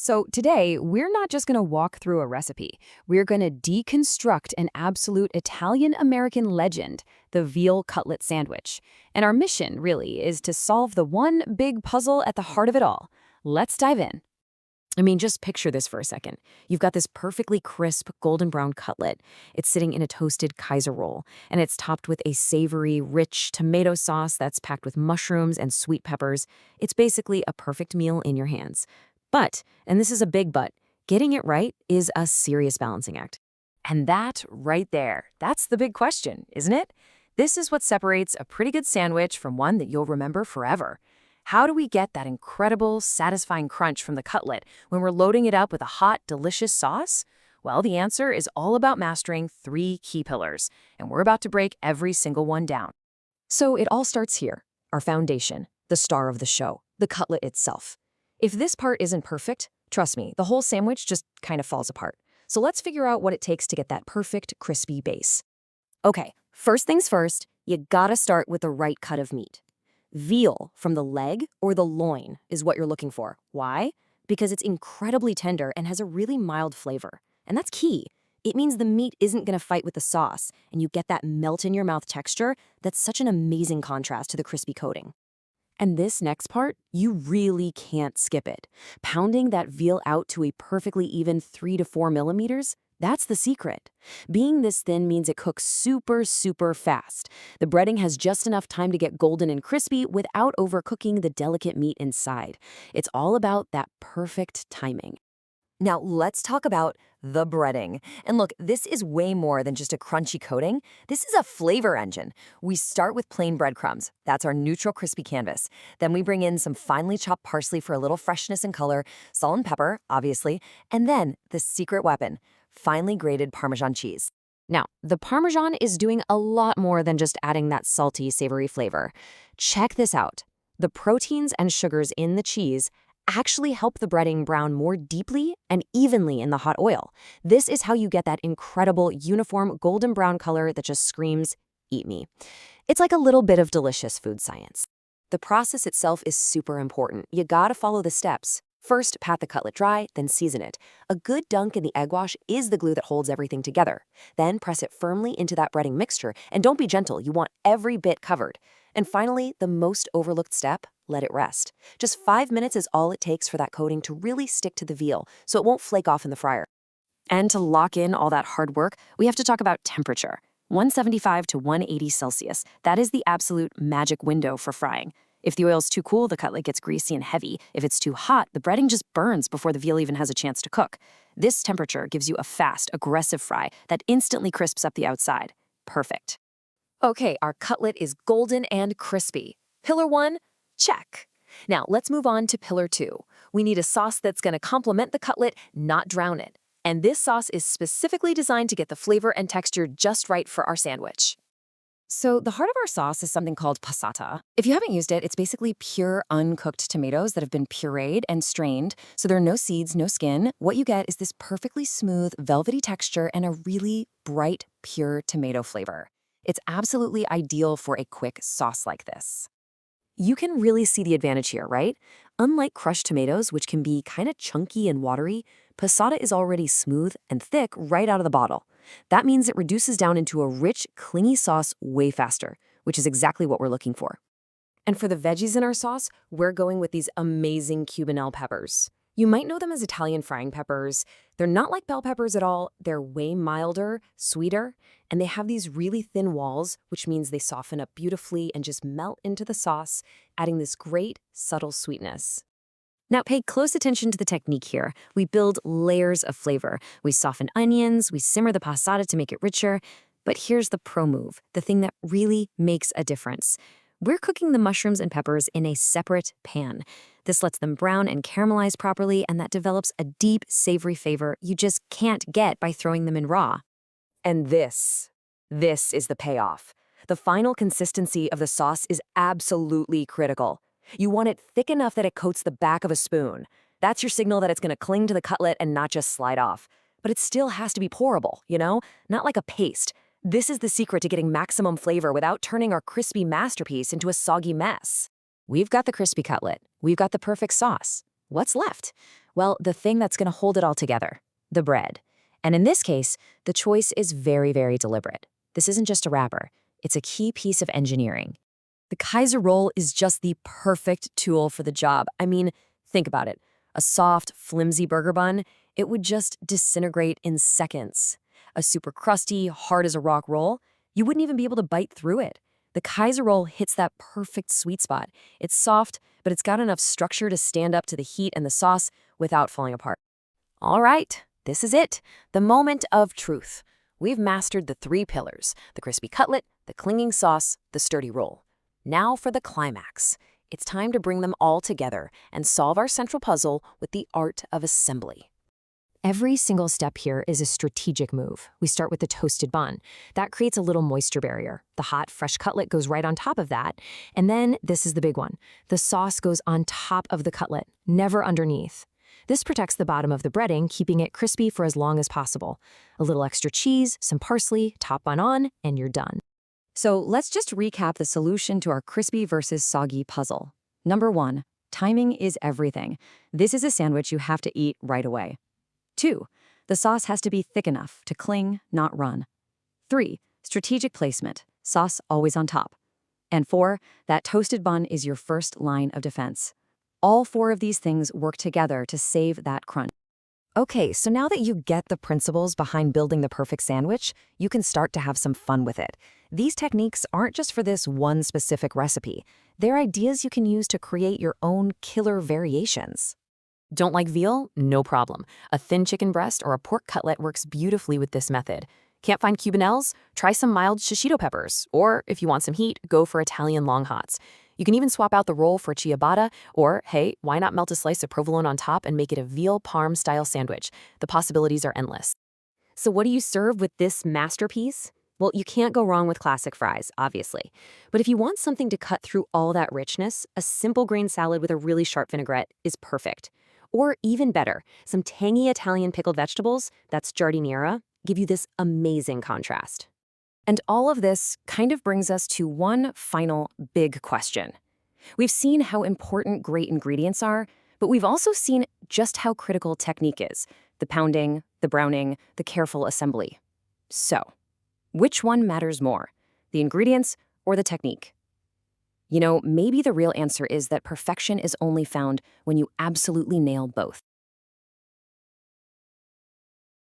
So today, we're not just going to walk through a recipe. We're going to deconstruct an absolute Italian-American legend, the veal cutlet sandwich. And our mission, really, is to solve the one big puzzle at the heart of it all. Let's dive in. Just picture this for a second. You've got this perfectly crisp golden brown cutlet. It's sitting in a toasted Kaiser roll, and it's topped with a savory, rich tomato sauce that's packed with mushrooms and sweet peppers. It's basically a perfect meal in your hands. But, and this is a big but, getting it right is a serious balancing act. And that right there, that's the big question, isn't it? This is what separates a pretty good sandwich from one that you'll remember forever. How do we get that incredible, satisfying crunch from the cutlet when we're loading it up with a hot, delicious sauce? Well, the answer is all about mastering 3 key pillars, and we're about to break every single one down. So it all starts here, our foundation, the star of the show, the cutlet itself. If this part isn't perfect, trust me, the whole sandwich just kind of falls apart. So let's figure out what it takes to get that perfect, crispy base. Okay, first things first, you gotta start with the right cut of meat. Veal from the leg or the loin is what you're looking for. Why? Because it's incredibly tender and has a really mild flavor. And that's key. It means the meat isn't going to fight with the sauce, and you get that melt-in-your-mouth texture that's such an amazing contrast to the crispy coating. And this next part, you really can't skip it. Pounding that veal out to a perfectly even 3 to 4 millimeters, that's the secret. Being this thin means it cooks super, super fast. The breading has just enough time to get golden and crispy without overcooking the delicate meat inside. It's all about that perfect timing. Now, let's talk about the breading. And look, this is way more than just a crunchy coating. This is a flavor engine. We start with plain breadcrumbs. That's our neutral crispy canvas. Then we bring in some finely chopped parsley for a little freshness and color, salt and pepper, obviously, and then the secret weapon, finely grated Parmesan cheese. Now, the Parmesan is doing a lot more than just adding that salty, savory flavor. Check this out. The proteins and sugars in the cheese actually help the breading brown more deeply and evenly in the hot oil. This is how you get that incredible, uniform golden brown color that just screams, "Eat me." It's like a little bit of delicious food science. The process itself is super important. You gotta follow the steps. First, pat the cutlet dry, then season it. A good dunk in the egg wash is the glue that holds everything together. Then press it firmly into that breading mixture, and don't be gentle, you want every bit covered. And finally, the most overlooked step, let it rest. Just 5 minutes is all it takes for that coating to really stick to the veal, so it won't flake off in the fryer. And to lock in all that hard work, we have to talk about temperature. 175 to 180 Celsius. That is the absolute magic window for frying. If the oil's too cool, the cutlet gets greasy and heavy. If it's too hot, the breading just burns before the veal even has a chance to cook. This temperature gives you a fast, aggressive fry that instantly crisps up the outside. Perfect. Okay, our cutlet is golden and crispy. Pillar 1, check. Now, let's move on to pillar 2. We need a sauce that's going to complement the cutlet, not drown it. And this sauce is specifically designed to get the flavor and texture just right for our sandwich. So the heart of our sauce is something called passata. If you haven't used it, it's basically pure uncooked tomatoes that have been pureed and strained, so there are no seeds, no skin. What you get is this perfectly smooth, velvety texture and a really bright, pure tomato flavor. It's absolutely ideal for a quick sauce like this. You can really see the advantage here, right? Unlike crushed tomatoes, which can be kind of chunky and watery, passata is already smooth and thick right out of the bottle. That means it reduces down into a rich, clingy sauce way faster, which is exactly what we're looking for. And for the veggies in our sauce, we're going with these amazing Cubanelle peppers. You might know them as Italian frying peppers. They're not like bell peppers at all. They're way milder, sweeter, and they have these really thin walls, which means they soften up beautifully and just melt into the sauce, adding this great, subtle sweetness. Now, pay close attention to the technique here. We build layers of flavor. We soften onions, we simmer the passata to make it richer. But here's the pro move, the thing that really makes a difference. We're cooking the mushrooms and peppers in a separate pan. This lets them brown and caramelize properly, and that develops a deep, savory flavor you just can't get by throwing them in raw. And this is the payoff. The final consistency of the sauce is absolutely critical. You want it thick enough that it coats the back of a spoon. That's your signal that it's going to cling to the cutlet and not just slide off. But it still has to be pourable, not like a paste. This is the secret to getting maximum flavor without turning our crispy masterpiece into a soggy mess. We've got the crispy cutlet. We've got the perfect sauce. What's left? Well, the thing that's going to hold it all together, the bread. And in this case, the choice is very, very deliberate. This isn't just a wrapper. It's a key piece of engineering. The Kaiser roll is just the perfect tool for the job. I mean, think about it. A soft, flimsy burger bun, it would just disintegrate in seconds. A super crusty, hard as a rock roll, you wouldn't even be able to bite through it. The Kaiser roll hits that perfect sweet spot. It's soft, but it's got enough structure to stand up to the heat and the sauce without falling apart. All right, this is it, the moment of truth. We've mastered the three pillars, the crispy cutlet, the clinging sauce, the sturdy roll. Now for the climax. It's time to bring them all together and solve our central puzzle with the art of assembly. Every single step here is a strategic move. We start with the toasted bun. That creates a little moisture barrier. The hot, fresh cutlet goes right on top of that. And then, this is the big one. The sauce goes on top of the cutlet, never underneath. This protects the bottom of the breading, keeping it crispy for as long as possible. A little extra cheese, some parsley, top bun on, and you're done. So let's just recap the solution to our crispy versus soggy puzzle. Number 1, timing is everything. This is a sandwich you have to eat right away. 2, the sauce has to be thick enough to cling, not run. 3, strategic placement, sauce always on top. And 4, that toasted bun is your first line of defense. All 4 of these things work together to save that crunch. Okay, so now that you get the principles behind building the perfect sandwich, you can start to have some fun with it. These techniques aren't just for this one specific recipe. They're ideas you can use to create your own killer variations. Don't like veal? No problem. A thin chicken breast or a pork cutlet works beautifully with this method. Can't find Cubanelles? Try some mild shishito peppers. Or if you want some heat, go for Italian long hots. You can even swap out the roll for ciabatta, or hey, why not melt a slice of provolone on top and make it a veal parm-style sandwich? The possibilities are endless. So what do you serve with this masterpiece? Well, you can't go wrong with classic fries, obviously. But if you want something to cut through all that richness, a simple green salad with a really sharp vinaigrette is perfect. Or even better, some tangy Italian pickled vegetables, that's giardiniera, give you this amazing contrast. And all of this kind of brings us to one final big question. We've seen how important great ingredients are, but we've also seen just how critical technique is: the pounding, the browning, the careful assembly. So, which one matters more, the ingredients or the technique? You know, maybe the real answer is that perfection is only found when you absolutely nail both.